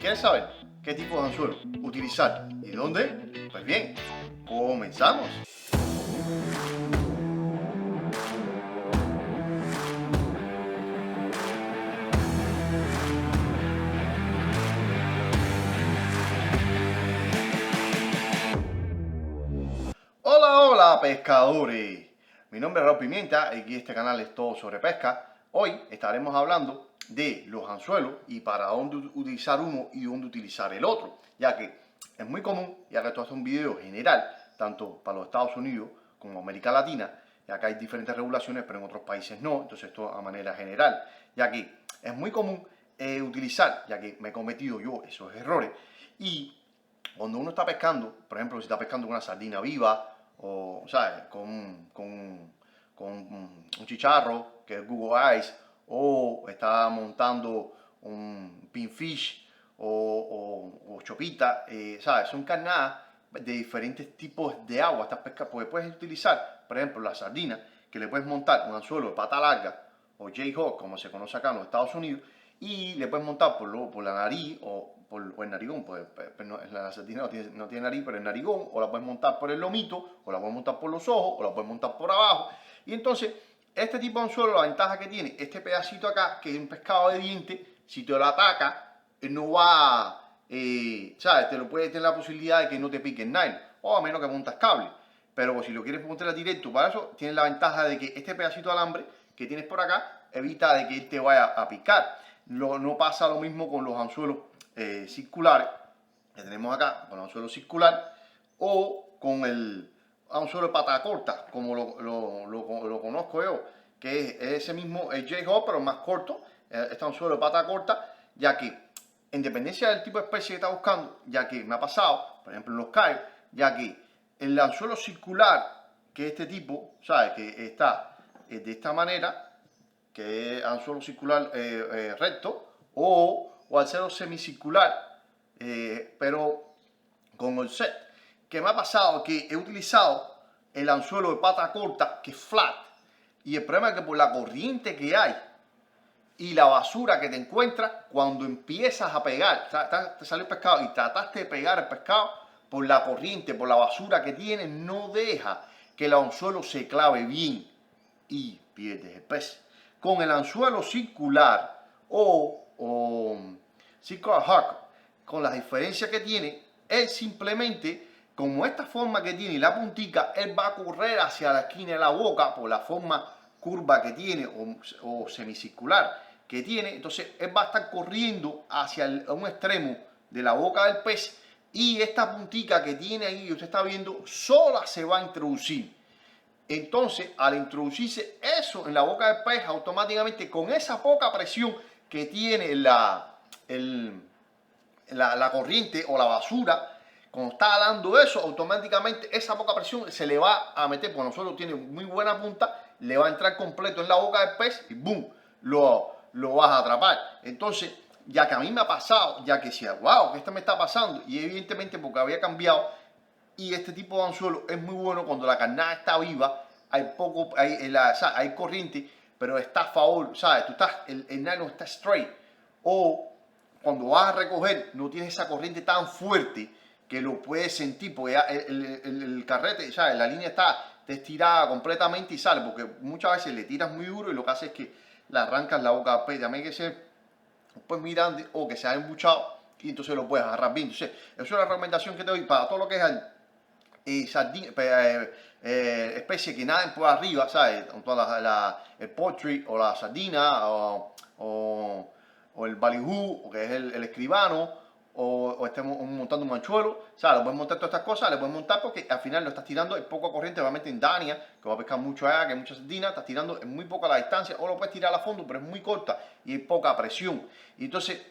¿Quieres saber qué tipo de anzuelo utilizar y dónde? Pues bien, comenzamos. Hola, hola pescadores. Mi nombre es Raúl Pimienta y este canal es todo sobre pesca. Hoy estaremos hablando de los anzuelos y para dónde utilizar uno y dónde utilizar el otro, ya que es muy común, ya que esto es un video general, tanto para los Estados Unidos como América Latina, ya que hay diferentes regulaciones, pero en otros países no, entonces esto a manera general, ya que es muy común utilizar, ya que me he cometido yo esos errores, y cuando uno está pescando, por ejemplo, si está pescando con una sardina viva, o, ¿sabes? Con un chicharro, que es Google Ice, o está montando un pinfish o chopita, ¿sabes? Son carnadas de diferentes tipos de agua, estas pescas, porque puedes utilizar, por ejemplo, la sardina, que le puedes montar un anzuelo de pata larga, o J-Hook, como se conoce acá en los Estados Unidos, y le puedes montar por la nariz o el narigón, pues la sardina no tiene nariz, pero el narigón, o la puedes montar por el lomito, o la puedes montar por los ojos, o la puedes montar por abajo. Y entonces, este tipo de anzuelo, la ventaja que tiene, este pedacito acá, que es un pescado de diente, si te lo ataca, no va, ¿sabes? Te lo puede tener la posibilidad de que no te pique el nylon, o a menos que montas cable. Pero si lo quieres montar directo para eso, tienes la ventaja de que este pedacito de alambre que tienes por acá evita de que él te vaya a picar. No pasa lo mismo con los anzuelos circulares que tenemos acá, con el anzuelo circular, o con el anzuelo de pata corta, como lo conozco yo, que es ese mismo, el J-Hook, pero más corto, este anzuelo de pata corta, ya que en dependencia del tipo de especie que está buscando, ya que me ha pasado, por ejemplo en los cayos, ya que el anzuelo circular, que es este tipo, ¿sabes? Que está de esta manera, que es anzuelo circular recto, o anzuelo semicircular, pero con el set. Que me ha pasado que he utilizado el anzuelo de pata corta, que es flat, y el problema es que por la corriente que hay y la basura que te encuentras, cuando empiezas a pegar, te sale el pescado y trataste de pegar el pescado, por la corriente, por la basura que tiene, no deja que el anzuelo se clave bien y pierdes el pez. Con el anzuelo circular o circular hook, con las diferencias que tiene, él simplemente, como esta forma que tiene y la puntica, él va a correr hacia la esquina de la boca por la forma curva que tiene o semicircular que tiene, entonces él va a estar corriendo hacia un extremo de la boca del pez y esta puntica que tiene ahí, usted está viendo, sola se va a introducir. Entonces, al introducirse eso en la boca del pez, automáticamente con esa poca presión que tiene la corriente o la basura, cuando está dando eso, automáticamente esa poca presión se le va a meter, porque nosotros tiene muy buena punta, le va a entrar completo en la boca del pez y ¡boom! Lo vas a atrapar. Entonces, ya que a mí me ha pasado, ya que decía, wow, que esto me está pasando, y evidentemente porque había cambiado, y este tipo de anzuelo es muy bueno cuando la carnada está viva, hay corriente, pero está a favor, ¿sabes? El nylon está straight, o cuando vas a recoger no tienes esa corriente tan fuerte que lo puedes sentir, porque ya el carrete, ¿sabes? La línea está estirada completamente y sale, porque muchas veces le tiras muy duro y lo que hace es que le arrancas la boca al pez. También hay que ser pues muy grande o que se ha embuchado y entonces lo puedes agarrar bien. Entonces, eso es una recomendación que te doy para todo lo que es especie que naden por arriba, ¿sabes? El poultry o la sardina o el ballyhoo, que es el escribano, o estemos montando un anzuelo, o sea, le puedes montar todas estas cosas, le puedes montar porque al final lo estás tirando en poca corriente, obviamente en Dania, que va a pescar mucho allá, que hay mucha sardina, estás tirando en muy poca la distancia, o lo puedes tirar a fondo, pero es muy corta y hay poca presión. Y entonces,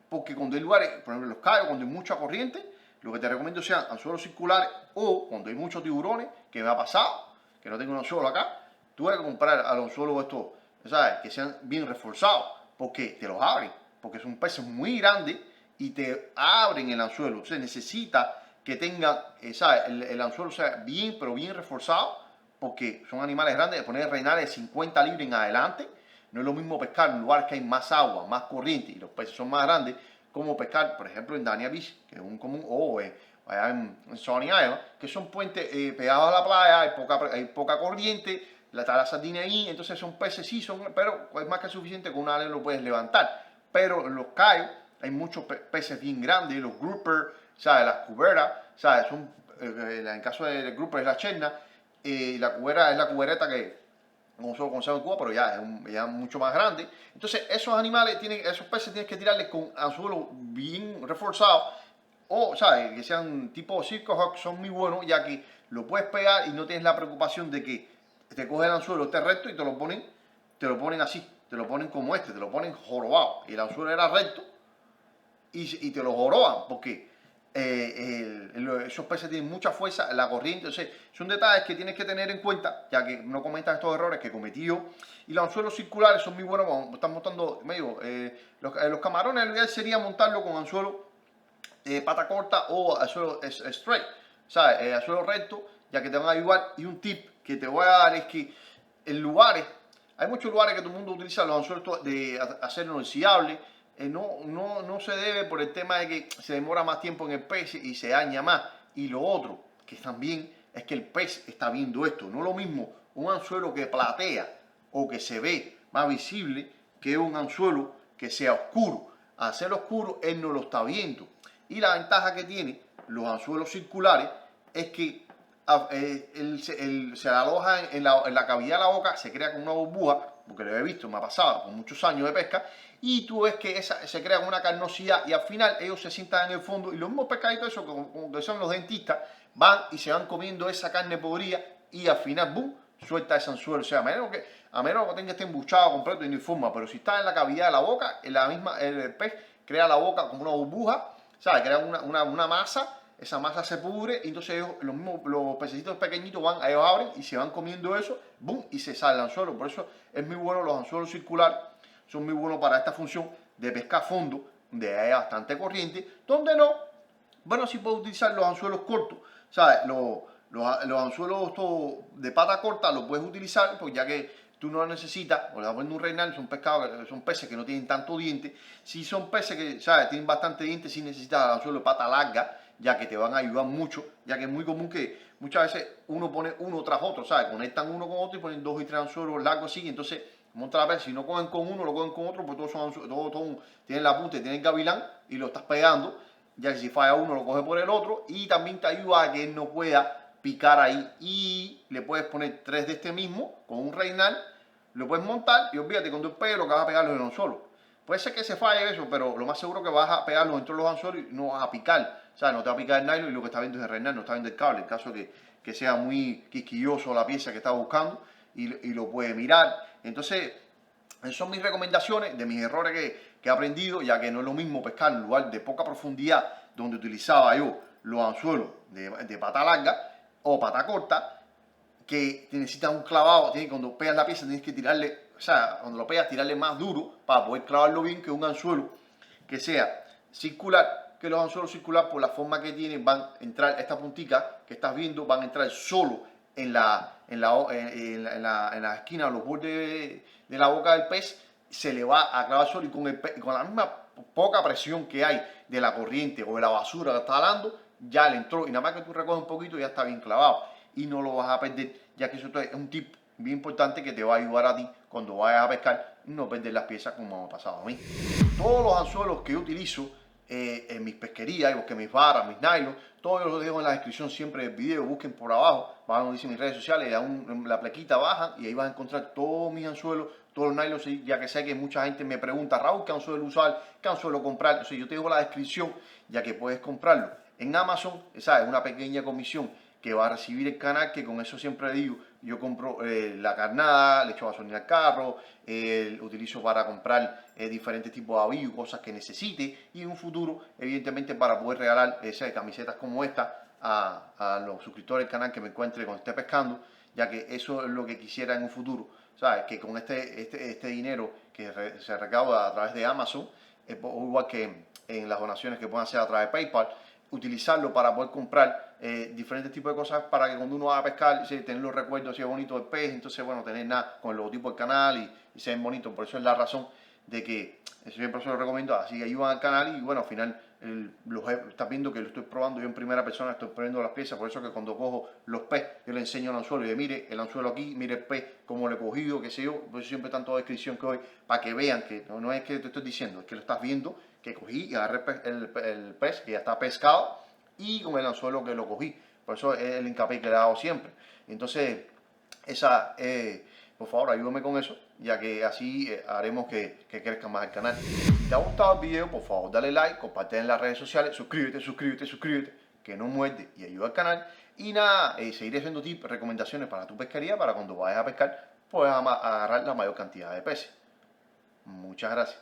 porque cuando hay lugares, por ejemplo, los cayos, cuando hay mucha corriente, lo que te recomiendo sean anzuelos circulares o cuando hay muchos tiburones, que me ha pasado, que no tengo un anzuelo acá, tú debes comprar a los anzuelos estos, ¿sabes? Que sean bien reforzados, porque te los abren, porque son peces muy grandes y te abren el anzuelo. Entonces necesita que tenga, ¿sabes? El anzuelo sea bien, pero bien reforzado, porque son animales grandes, de poner renales de 50 libras en adelante. No es lo mismo pescar en lugares que hay más agua, más corriente y los peces son más grandes, como pescar, por ejemplo, en Dania Beach, que es un común, o allá en Sonny Island, que son puentes pegados a la playa, hay poca corriente, está la sardina ahí, entonces son peces, sí, pero es más que suficiente con una aleta lo puedes levantar. Pero en los cayos hay muchos peces bien grandes, los grouper, ¿sabes? Las cuberas, ¿sabes? En el caso del grouper es la cherna, la cubera es la cubereta que nosotros conocemos en Cuba, pero ya es mucho más grande. Entonces, esos peces tienes que tirarles con anzuelo bien reforzado, o, ¿sabes? Que sean tipo circo hawk, son muy buenos, ya que lo puedes pegar y no tienes la preocupación de que te coge el anzuelo, esté recto y te lo ponen así, te lo ponen como te lo ponen jorobado. Y el anzuelo era recto y te lo joroban, porque esos peces tienen mucha fuerza, la corriente. Entonces, son detalles que tienes que tener en cuenta, ya que no cometas estos errores que cometí yo. Y los anzuelos circulares son muy buenos cuando están montando, los camarones, lo ideal sería montarlo con anzuelo pata corta o anzuelo straight, ¿sabes? Anzuelo recto, ya que te van a ayudar. Y un tip que te voy a dar es que en lugares, hay muchos lugares que todo el mundo utiliza los anzuelos de acero inoxidable. No se debe por el tema de que se demora más tiempo en el pez y se daña más. Y lo otro, que también es que el pez está viendo esto. No es lo mismo un anzuelo que platea o que se ve más visible que un anzuelo que sea oscuro. Al ser oscuro, él no lo está viendo. Y la ventaja que tiene los anzuelos circulares es que se aloja en la cavidad de la boca, se crea con una burbuja, porque lo he visto, me ha pasado con muchos años de pesca, y tú ves que se crea una carnosidad y al final ellos se sientan en el fondo y los mismos pescaditos, eso como que son los dentistas, van y se van comiendo esa carne podrida y al final, ¡boom!, suelta ese anzuelo. O sea, a menos que tenga este embuchado completo y ni forma, pero si está en la cavidad de la boca, el pez crea la boca como una burbuja, ¿sabes? Crea una masa, esa masa se pudre y entonces los pececitos pequeñitos ellos abren y se van comiendo eso, ¡boom!, y se sale el anzuelo. Por eso es muy bueno los anzuelos circulares, son muy buenos para esta función de pesca a fondo, donde hay bastante corriente, donde no, bueno, sí puedes utilizar los anzuelos cortos, ¿sabes? Los anzuelos de pata corta los puedes utilizar, pues ya que tú no lo necesitas, o le vas poniendo un reinal, son peces que no tienen tanto diente. Si son peces que, ¿sabes?, tienen bastante diente, sí necesitas el anzuelo de pata larga, ya que te van a ayudar mucho, ya que es muy común que muchas veces uno pone uno tras otro, ¿sabes? Conectan uno con otro y ponen 2 y 3 anzuelos largos así, y entonces monta la pez, si no cogen con uno, lo cogen con otro, pues todos tienen la punta y tienen el gavilán y lo estás pegando, ya que si falla uno lo coge por el otro, y también te ayuda a que él no pueda picar ahí, y le puedes poner 3 de este mismo con un reinal, lo puedes montar y olvídate, cuando el pegue lo que vas a pegarlo en un anzuelo. Puede ser que se falle eso, pero lo más seguro que vas a pegarlo dentro de los anzuelos y no vas a picar. O sea, no te va a picar el nylon y lo que está viendo es el reinal, no está viendo el cable. En caso que sea muy quisquilloso la pieza que está buscando y lo puede mirar. Entonces, esas son mis recomendaciones de mis errores que he aprendido, ya que no es lo mismo pescar en un lugar de poca profundidad donde utilizaba yo los anzuelos de pata larga o pata corta, que necesitas un clavado, cuando pegas la pieza tienes que tirarle, o sea, cuando lo pegas tirarle más duro para poder clavarlo bien, que un anzuelo que sea circular, que los anzuelos circular por la forma que tienen van a entrar, esta puntica que estás viendo, van a entrar solo en la esquina, los bordes de la boca del pez, se le va a clavar solo, y con la misma poca presión que hay de la corriente o de la basura que está jalando, ya le entró, y nada más que tú recoges un poquito ya está bien clavado y no lo vas a perder, ya que eso es un tip bien importante que te va a ayudar a ti cuando vayas a pescar, no perder las piezas como me ha pasado a mí. Todos los anzuelos que yo utilizo en mis pesquerías, que mis varas, mis nylon, todo yo lo dejo en la descripción siempre del video. Busquen por abajo, van donde dice mis redes sociales, en la plaquita baja y ahí vas a encontrar todos mis anzuelos, todos los nylons, ya que sé que mucha gente me pregunta, Raúl, ¿qué anzuelo usar? ¿Qué anzuelo comprar? Entonces yo te dejo la descripción, ya que puedes comprarlo. En Amazon, esa es una pequeña comisión que va a recibir el canal, que con eso siempre digo, yo compro la carnada, le echo gasolina al carro, utilizo para comprar diferentes tipos de avíos, cosas que necesite, y en un futuro, evidentemente, para poder regalar camisetas como esta a los suscriptores del canal que me encuentre cuando esté pescando, ya que eso es lo que quisiera en un futuro, ¿sabes? Que con este dinero que se recauda a través de Amazon, igual que en las donaciones que puedan hacer a través de PayPal, utilizarlo para poder comprar diferentes tipos de cosas, para que cuando uno va a pescar, tener los recuerdos así bonitos del pez, entonces bueno, tener nada con el logotipo del canal y ser bonito. Por eso es la razón de que siempre se lo recomiendo, así ayudan al canal y bueno, al final estás viendo que lo estoy probando yo en primera persona, estoy poniendo las piezas, por eso que cuando cojo los pez, yo le enseño el anzuelo y de mire el anzuelo aquí, mire el pez, cómo lo he cogido, qué sé yo, por eso siempre tanto descripción que hoy, para que vean que no es que te estoy diciendo, es que lo estás viendo, que cogí y agarré el pez que ya está pescado y con el anzuelo que lo cogí, por eso es el hincapié que le he dado siempre. Entonces, esa, por favor, ayúdame con eso, ya que así haremos que crezca más el canal. Si te ha gustado el video, por favor, dale like, comparte en las redes sociales, suscríbete, que no muerde y ayuda al canal. Y nada, seguiré haciendo tips, recomendaciones para tu pesquería, para cuando vayas a pescar, puedas agarrar la mayor cantidad de peces. Muchas gracias.